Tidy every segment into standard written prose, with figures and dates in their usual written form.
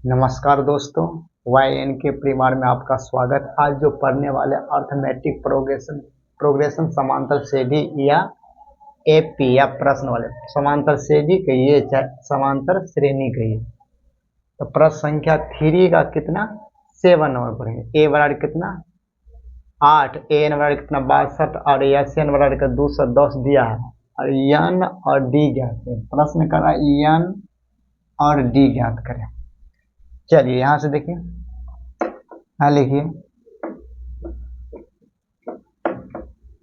नमस्कार दोस्तों, YN के परिवार में आपका स्वागत। आज जो पढ़ने वाले अर्थमेटिक प्रोग्रेशन समांतर श्रेणी या AP या प्रश्न वाले समांतर श्रेणी कहिए चाहे समांतर श्रेणी कहिए। तो प्रश्न संख्या 3 का कितना 7 नंबर पढ़ेंगे। ए बराबर कितना 8, AN बराबर कितना 62 और SN बराबर का 210 दिया है और N और D ज्ञात करें। प्रश्न करा N और D ज्ञात करें। चलिए यहां से देखिए, हाँ लिखिए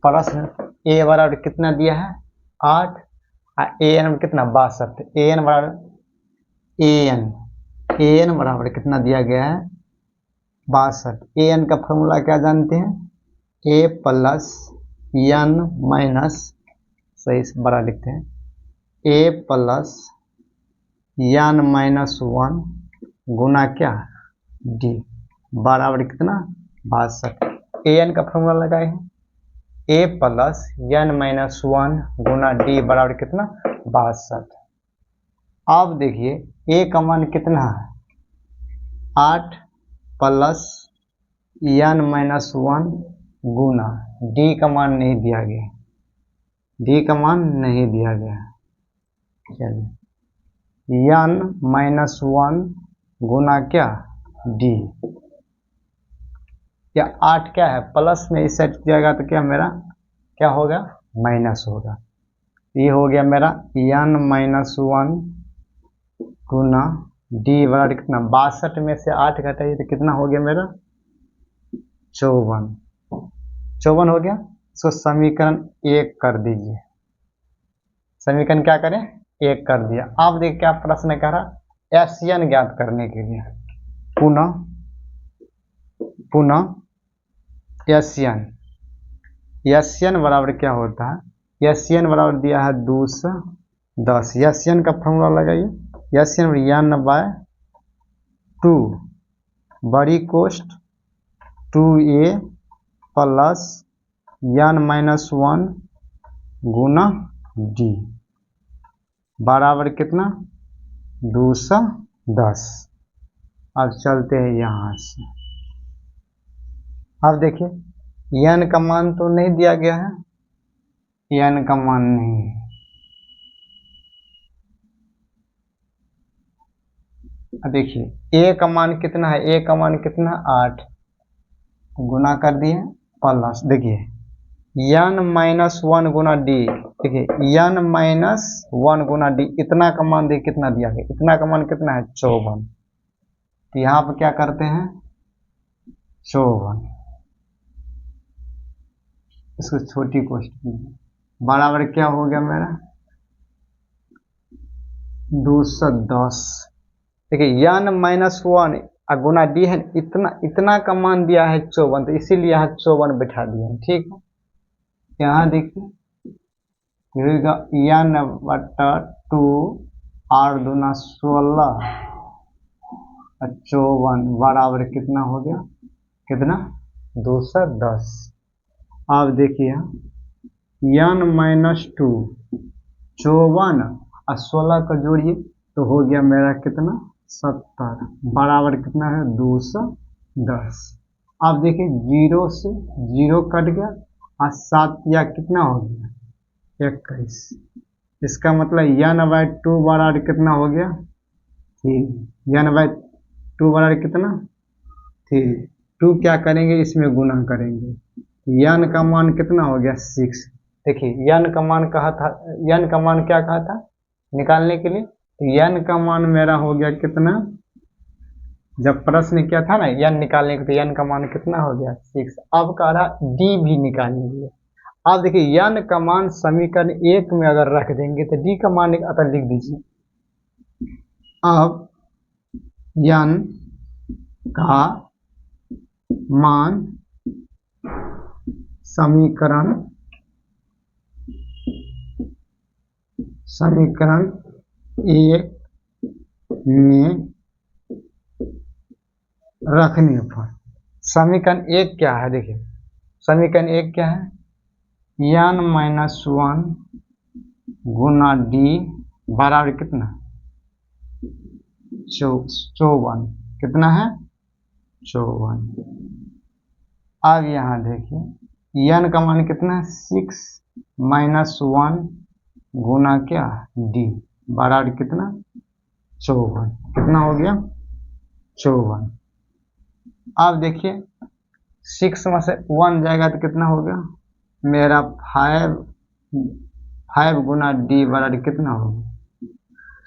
प्रश्न ए बराबर कितना दिया है 8 और AN कितना 62। AN बराबर AN बराबर कितना दिया गया है 62। AN का फॉर्मूला क्या जानते हैं, A प्लस N माइनस, सही से बड़ा लिखते हैं, A प्लस N माइनस 1 गुना क्या D बराबर कितना 62। AN का फॉर्मूला लगाए हैं A plus N minus 1 Guna D बराबर कितना 62। अब देखिए A का मान कितना है 8 प्लस N माइनस 1 गुना D का मान नहीं दिया गया, D का मान नहीं दिया गया। चलिए N माइनस 1 गुना क्या D, या 8 क्या है प्लस में इस साइड जाएगा तो क्या मेरा क्या होगा माइनस होगा। ये हो गया मेरा N माइनस 1 गुना D बराबर कितना 62 में से 8 घटाइए तो कितना हो गया मेरा 54 हो गया। इसको समीकरण 1 कर दीजिए। समीकरण क्या करें 1 कर दिया। अब देखिए क्या प्रश्न कह रहा SN ज्ञात करने के लिए पुनः SN बराबर क्या होता है, SN बराबर दिया है 210। SN का फॉर्मूला लगाइए, SN N/2 बड़ी कोष्ट 2A प्लस N माइनस 1 गुना D बराबर कितना 210। अब चलते हैं यहां से। अब देखिए N का मान तो नहीं दिया गया है, N का मान नहीं है। अब देखिए A का मान कितना है, A का मान कितना 8 गुना कर दिए प्लस देखिए N माइनस 1 गुना D, देखिए N माइनस 1 गुना D इतना का मान देखिए कितना दिया गया, इतना का मान कितना है 54। तो यहाँ पर क्या करते हैं 54, इसको छोटी कोष्ट बराबर क्या हो गया मेरा 210। देखिए N माइनस 1 गुना D है, इतना का मान दिया है 54, तो इसीलिए यहाँ 54 बैठा दिया। ठीक है, यहाँ देखिए N/2 8 दूना 16 54 बराबर कितना हो गया कितना 210। अब देखिए N माइनस 2 54 और 16 का जोड़िए तो हो गया मेरा कितना 70 बराबर कितना है 210। अब देखिए 0 से 0 कट गया और 7 या कितना हो गया 21। इसका मतलब N/2 बराबर कितना हो गया 3। N/2 बराबर कितना 3। 2 क्या करेंगे इसमें गुना करेंगे, N का मान कितना हो गया 6। देखिए N का मान कहा था, N का मान क्या कहा था निकालने के लिए, तो N का मान मेरा हो गया कितना, जब प्रश्न क्या था ना N निकालने के, तो N का मान कितना हो गया 6। अब कह रहा D भी निकालेंगे। अब देखिए N का मान समीकरण 1 में अगर रख देंगे तो D का मान अतः लिख दीजिए। अब N का मान समीकरण 1 में रखने पर समीकरण 1 क्या है, देखिए समीकरण 1 क्या है N माइनस 1 गुना D बराबर कितना 54 कितना है 54। अब यहाँ देखिए यन का मान कितना है 6 माइनस 1 गुना क्या डी बराबर कितना 54 कितना हो गया 54। अब देखिए 6 में से 1 जाएगा तो कितना हो गया मेरा 5 गुना डी बराबर कितना हो गया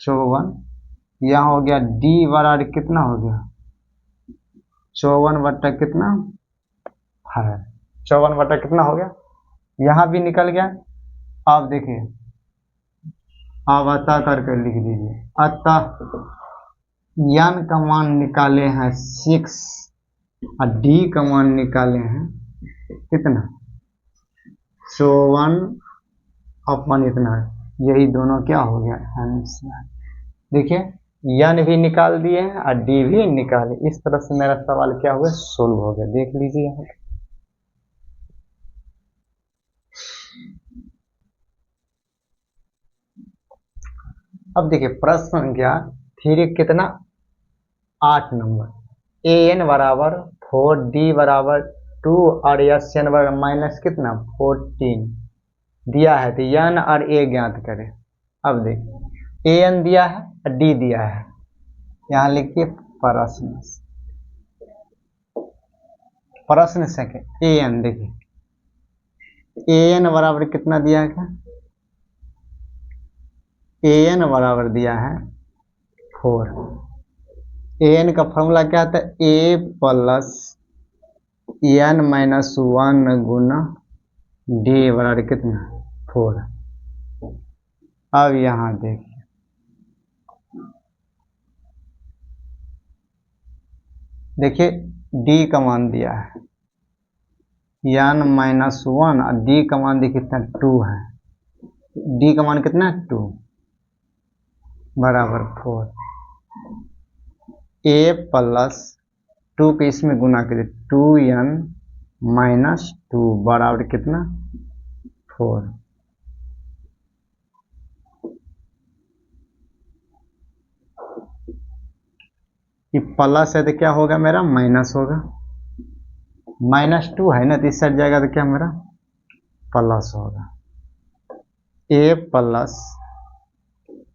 54। यहाँ हो गया डी बराबर कितना हो गया 54 बट्टा कितना 5 54 बट्टा कितना हो गया यहाँ भी निकल गया। अब देखिए अब अतः करके लिख दीजिए अतः यन का मान निकाले हैं 6 और डी का मान निकाले हैं कितना 54 अपन इतना यही दोनों क्या हो गया आंसर। देखिए यन भी निकाल दिए हैं और डी भी निकाले। इस तरह से मेरा सवाल क्या हुआ सोल्व हो गया। देख लीजिए यहाँ अब देखिए प्रश्न संख्या फिर कितना 8 नंबर ए एन बराबर 4 डी बराबर 2 और एस एन बराबर माइनस कितना 14 दिया है तो एन और ए ज्ञात करें। अब देखिए ए एन दिया है और डी दिया है यहाँ लिखिए प्रश्न संख्या ए एन देखिए ए एन बराबर कितना दिया है ए एन बराबर दिया है 4। ए एन का फॉर्मूला क्या था ए प्लस एन माइनस 1 गुना डी बराबर कितना 4। अब यहाँ देखिए डी का मान दिया है एन माइनस 1 और डी का मान देखिए कितना 2 है। डी का मान कितना 2 बराबर 4 ए प्लस 2 के इसमें गुना करिए 2n माइनस 2 बराबर कितना 4। ये प्लस है तो क्या होगा मेरा माइनस होगा -2 है ना तो इस साइड जाएगा तो क्या मेरा प्लस होगा ए प्लस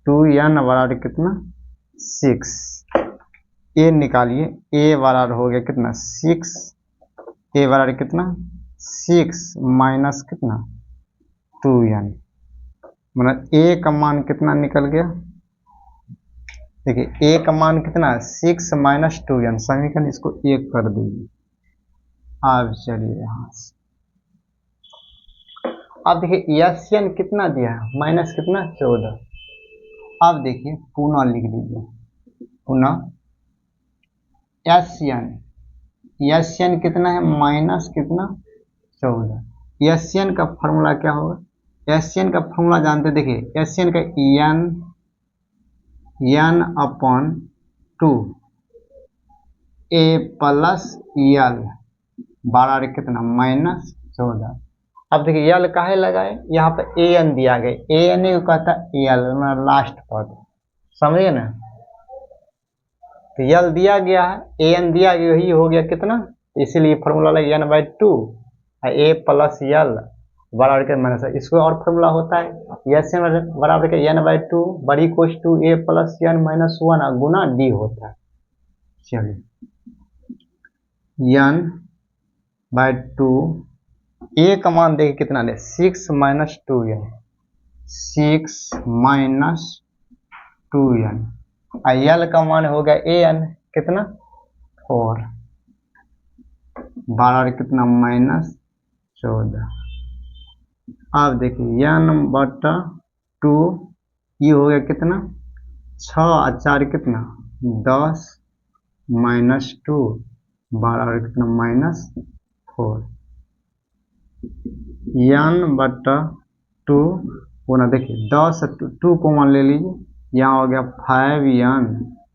2n बराबर कितना 6 ए निकालिए ए बराबर हो गया कितना 6 ए बराबर कितना 6 माइनस कितना 2n मतलब ए का मान कितना निकल गया देखिए ए का मान कितना 6 माइनस 2n समीकरण इसको 1 कर दीजिए। अब चलिए यहाँ से अब देखिए एन कितना दिया है माइनस कितना 14। अब देखिए पुनः लिख दीजिए पुनः एन कितना है माइनस कितना 14। एन का फॉर्मूला क्या होगा एन का फॉर्मूला जानते देखिए एन का एन अपॉन 2 ए प्लस एल बराबर कितना -14। अब देखिए यल काहे लगाए यहाँ पर ए एन दिया गया ए एन को कहता है यल लास्ट पद समझिए ना तो यल दिया गया है ए एन दिया गया यही हो गया कितना इसीलिए फॉर्मूला लगा n/2 ए प्लस यल बराबर के माइनस इसको और फॉर्मूला होता है एस एन बराबर के n/2 बड़ी कोश 2 ए प्लस एन माइनस 1 गुना डी होता है। चलिए n/2 ए का मान देखिए कितना दे 6 माइनस 2n 6 माइनस 2n यल का मान हो गया ए एन कितना 4 बराबर कितना -14। अब देखिए n/2 ये हो गया कितना 6 और 4 कितना 10 -2 बराबर कितना -4 n/2 पुनः देखिए 10 2 कॉमन ले लीजिए यहाँ हो गया 5n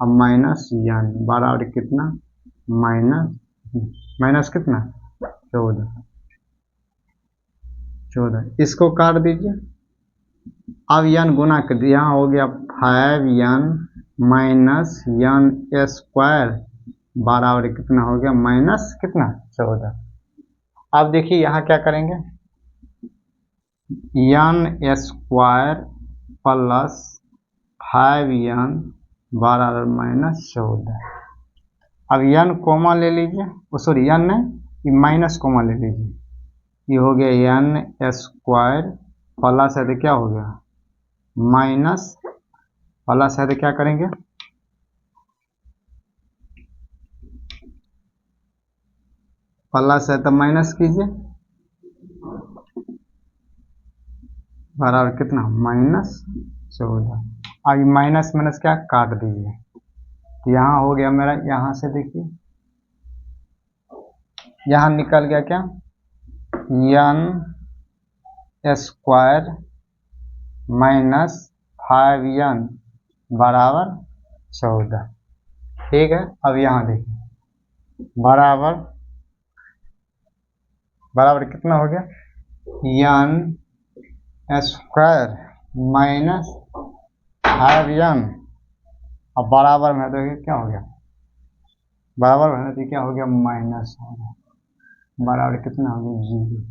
और माइनस n बराबर कितना माइनस कितना 14 इसको काट दीजिए। अब n गुना कर दिया यहाँ हो गया 5n माइनस यन स्क्वायर बराबर कितना हो गया माइनस कितना 14। अब देखिए यहाँ क्या करेंगे, यन स्क्वायर प्लस 5n बराबर माइनस 14। अब यन कोमा ले लीजिए, सॉरी यन नहीं, ये माइनस कोमा ले लीजिए, ये हो गया यन स्क्वायर प्लस है तो क्या हो गया माइनस, प्लस है तो क्या करेंगे प्लस है तो माइनस कीजिए, बराबर कितना माइनस 14। अब माइनस माइनस क्या काट दीजिए, तो यहाँ हो गया मेरा, यहाँ से देखिए यहाँ निकल गया क्या यन स्क्वायर माइनस 5n बराबर 14। ठीक है, अब यहाँ देखिए बराबर बराबर कितना हो गया यन स्क्वायर माइनस 5n, अब बराबर में देखिए क्या हो गया, बराबर में तो क्या हो गया माइनस हो गया, बराबर कितना हो गया 0।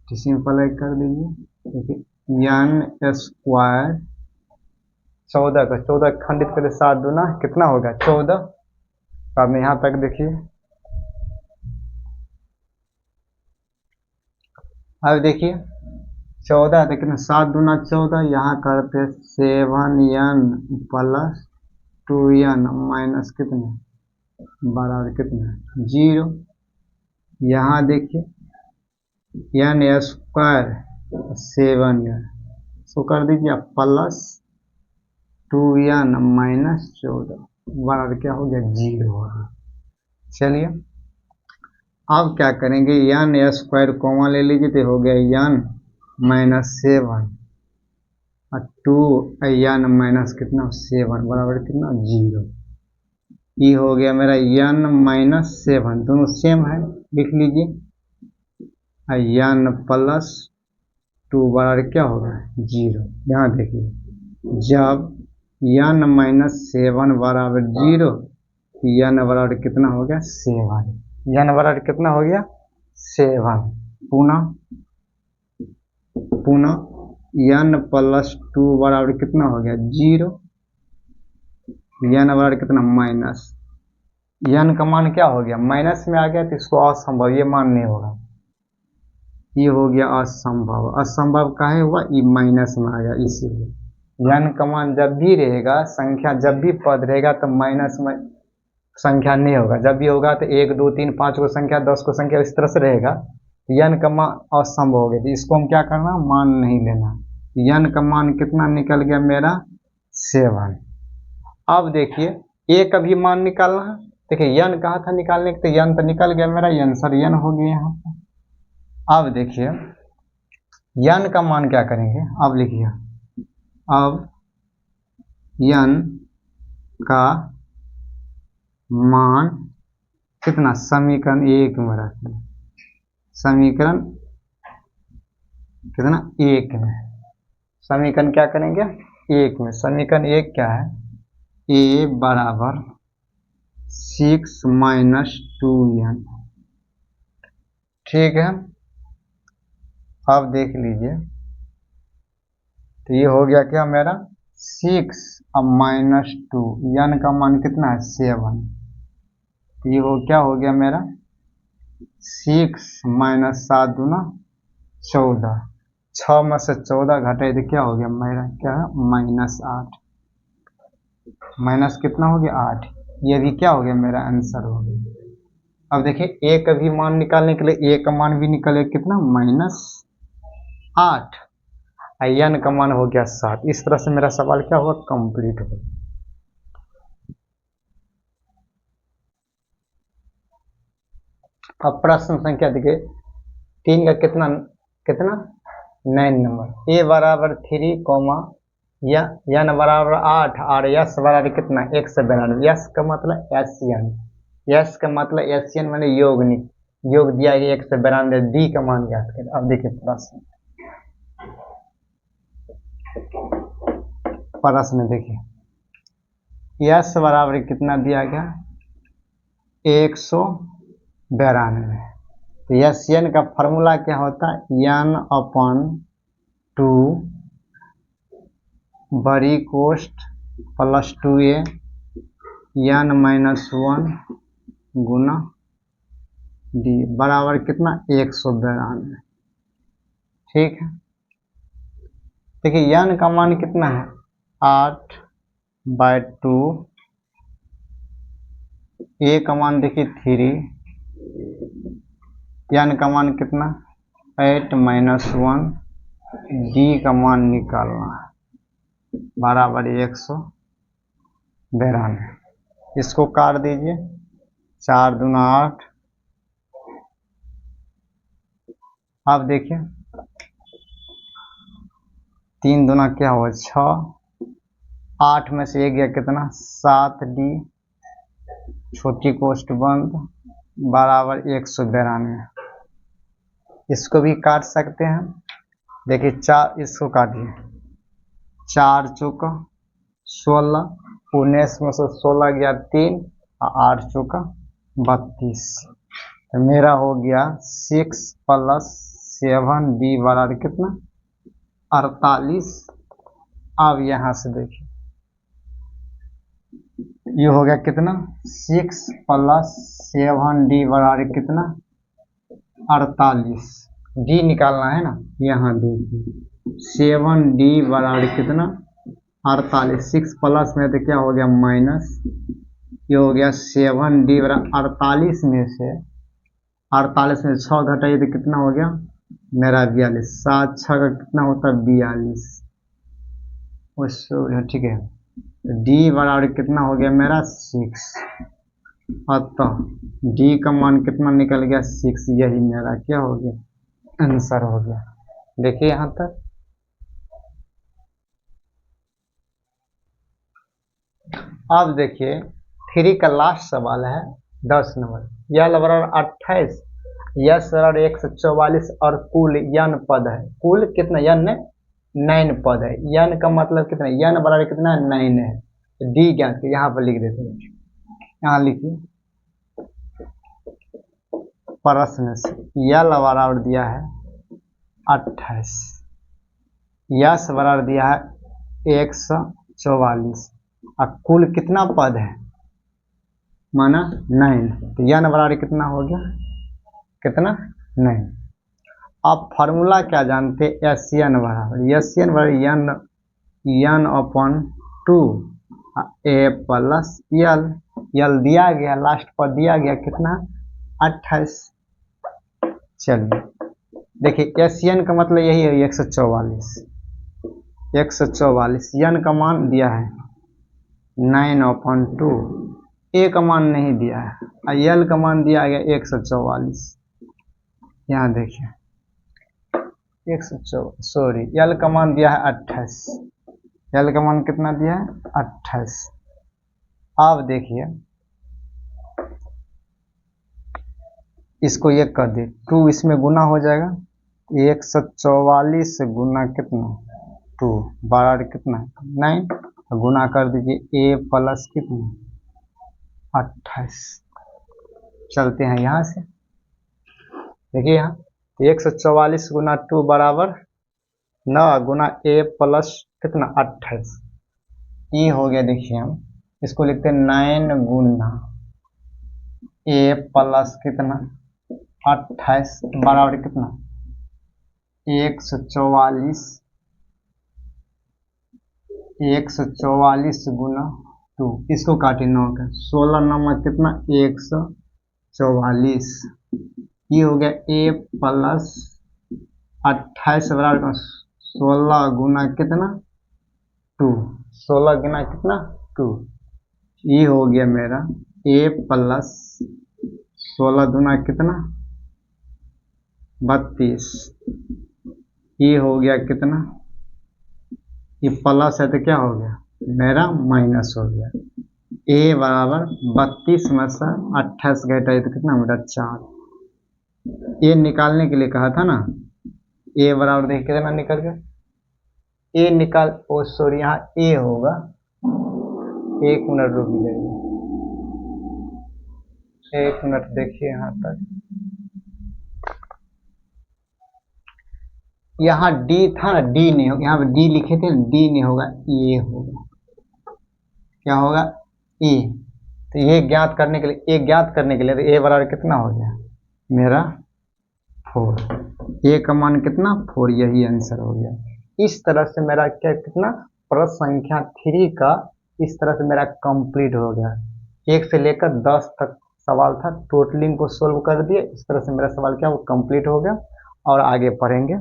तो सिंपल कर दीजिए, देखिए यन स्क्वायर 14 का 14 खंडित करें 7 दूना कितना होगा 14। तो अब यहाँ तक देखिए, अब देखिए 14 है तो कितना 7 दूना 14, यहाँ करते 7n प्लस 2n माइनस कितना बराबर कितना 0। यहाँ देखिए यन स्क्वायर 7n सो कर दीजिए प्लस 2n माइनस 14 बराबर क्या हो गया 0 हो गया। चलिए अब क्या करेंगे यन स्क्वायर कोमा ले लीजिए तो हो गया यन माइनस 7 और 2 यन माइनस कितना 7 बराबर कितना 0। ये हो गया मेरा यन माइनस 7, दोनों सेम है लिख लीजिए, यन प्लस 2 बराबर क्या होगा 0। यहाँ देखिए जब यन माइनस 7 बराबर 0, यन बराबर कितना हो गया 7, यन बराबर कितना हो गया 7। पुनः यन प्लस 2 बराबर कितना हो गया 0, यन बराबर कितना माइनस, यन का मान क्या हो गया माइनस में आ गया तो इसको असंभव, ये मान नहीं होगा, ये हो गया असंभव। असंभव काहे हुआ, ये माइनस में आ गया, इसीलिए यन का मान जब भी रहेगा, संख्या जब भी पद रहेगा तो माइनस में संख्या नहीं होगा, जब भी होगा तो 1 2 3 5 को संख्या 10 को संख्या इस तरह से रहेगा। यन का मान असंभव हो गया, तो इसको हम क्या करना मान नहीं लेना। यन का मान कितना निकल गया मेरा 7। अब देखिए ए का भी मान निकालना है, देखिए यन कहा था निकालने के, तो यन तो निकल गया मेरा, यन सर यन हो गया यहाँ पर। अब देखिए यन का मान क्या करेंगे, अब लिखिए अब यन का मान कितना समीकरण 1 में रखिए, समीकरण कितना 1 में, समीकरण क्या करेंगे 1 में, समीकरण 1 क्या है ए बराबर 6 माइनस 2n। ठीक है, अब देख लीजिए तो ये हो गया क्या मेरा 6 अब माइनस 2, यन का मान कितना है 7, तो ये हो क्या हो गया मेरा 6 माइनस 7 दूना 14, 6 में से 14 घटाए तो क्या हो गया मेरा क्या है माइनस 8, माइनस कितना हो गया 8, ये भी क्या हो गया मेरा आंसर हो गया। अब देखिए ए का भी मान निकालने के लिए ए का मान भी निकले कितना माइनस 8, यन का मान हो गया 7। इस तरह से मेरा सवाल क्या हुआ कंप्लीट हो। अब प्रश्न संख्या देखिए 3 का कितना कितना 9 नंबर, ए बराबर 3 या यन बराबर 8 और यस बराबर कितना 192, यस का मतलब एसएन, यस का मतलब एसएन मैंने योग दिया है 192, डी का मान ज्ञात करें। अब देखिए प्रश्न देखिए यस बराबर कितना दिया गया 192। तो यस एन का फॉर्मूला क्या होता है n/2 बड़ी कोष्ठ प्लस 2a n-1 गुना डी बराबर कितना 192। ठीक है, देखिए n का मान कितना है 8/2, a का मान देखिए 3, n का मान कितना 8-1, d का मान निकालना है बराबर 192। इसको काट दीजिए 4 दूना 8। अब देखिए 3 दूना क्या हुआ 6, 8 में से 1 गया कितना 7d छोटी कोष्ठ बंद बराबर 192। इसको भी काट सकते हैं, देखिए 4 इसको काटिए 4 चौका 16, 19 में से 16 गया 3 और 8 चौका 32। तो मेरा हो गया 6 + 7d बराबर कितना 48। अब यहाँ से देखिए ये हो गया कितना 6 + 7d बराबर कितना 48। डी निकालना है ना, यहाँ देखिए 7d बराबर कितना 48। 6 प्लस में तो क्या हो गया माइनस, ये हो गया 7d बराबर 48 में से 6 घटाइए तो कितना हो गया मेरा 42। 7 6 का कितना होता है 42। ठीक है, डी बराबर कितना हो गया मेरा 6। अतः डी का मान कितना निकल गया 6। यही मेरा क्या हो गया आंसर हो गया। देखिए यहाँ तक। अब देखिए 3 का लास्ट सवाल है 10 नंबर। यल बराबर 28, यस बराबर 144 और कुल n पद है। कुल कितना n 9 पद है। n का मतलब कितना n बराबर कितना 9 है। डी ज्ञात के यहाँ पर लिख देते हैं, यहाँ लिखिए प्रश्न से यल बराबर दिया है 28, यस बराबर दिया है 144 और कुल कितना पद है माना 9। तो n बराबर कितना हो गया कितना 9। आप फार्मूला क्या जानते एस एन बराबर n/2 a + यल। यल दिया गया, लास्ट पर दिया गया कितना 28। चलिए देखिए एस एन का मतलब यही है 144। 144 n का मान दिया है 9/2, a का मान नहीं दिया है और यल का मान दिया गया 144। यहाँ देखिए 144 यल का मान दिया है 28। यल का मान कितना दिया है 28। अब देखिए इसको 1 कर दे 2 इसमें गुना हो जाएगा 144 गुना कितना 2 बराबर कितना 9 गुना कर दीजिए a + कितना 28। चलते हैं यहाँ से, देखिए यहाँ 144 गुना 2 बराबर 9 गुना a + कितना 28। ये हो गया। देखिए हम इसको लिखते हैं 9 गुना a + कितना 28 बराबर कितना 144 गुना 2। इसको काटे 9 का 16 9 में कितना 144। ये हो गया a + 28 बराबर 16 गुना कितना 2। 16 गुना कितना 2। ये हो गया मेरा a + 16 गुना कितना 32। ये हो गया कितना, ये प्लस है तो क्या हो गया मेरा माइनस हो गया। a बराबर 32 में से 28 घटाइए तो कितना मेरा 4। ये निकालने के लिए कहा था ना, a बराबर देखिए कितना निकल गया a निकाल, ओ सॉरी यहाँ a होगा एक मिनट रुक जाइए, एक मिनट देखिए यहाँ तक। यहाँ डी था ना, डी नहीं होगा, यहाँ पे डी लिखे थे, डी नहीं होगा, ये होगा। क्या होगा? ई। तो ये ज्ञात करने के लिए, ए ज्ञात करने के लिए, तो ए बराबर कितना हो गया मेरा 4। ए का मान कितना 4, यही आंसर हो गया। इस तरह से मेरा क्या कितना प्रश्न संख्या 3 का इस तरह से मेरा कंप्लीट हो गया। 1 से लेकर 10 तक सवाल था, टोटलिंग को सोल्व कर दिए। इस तरह से मेरा सवाल क्या वो कंप्लीट हो गया। और आगे पढ़ेंगे।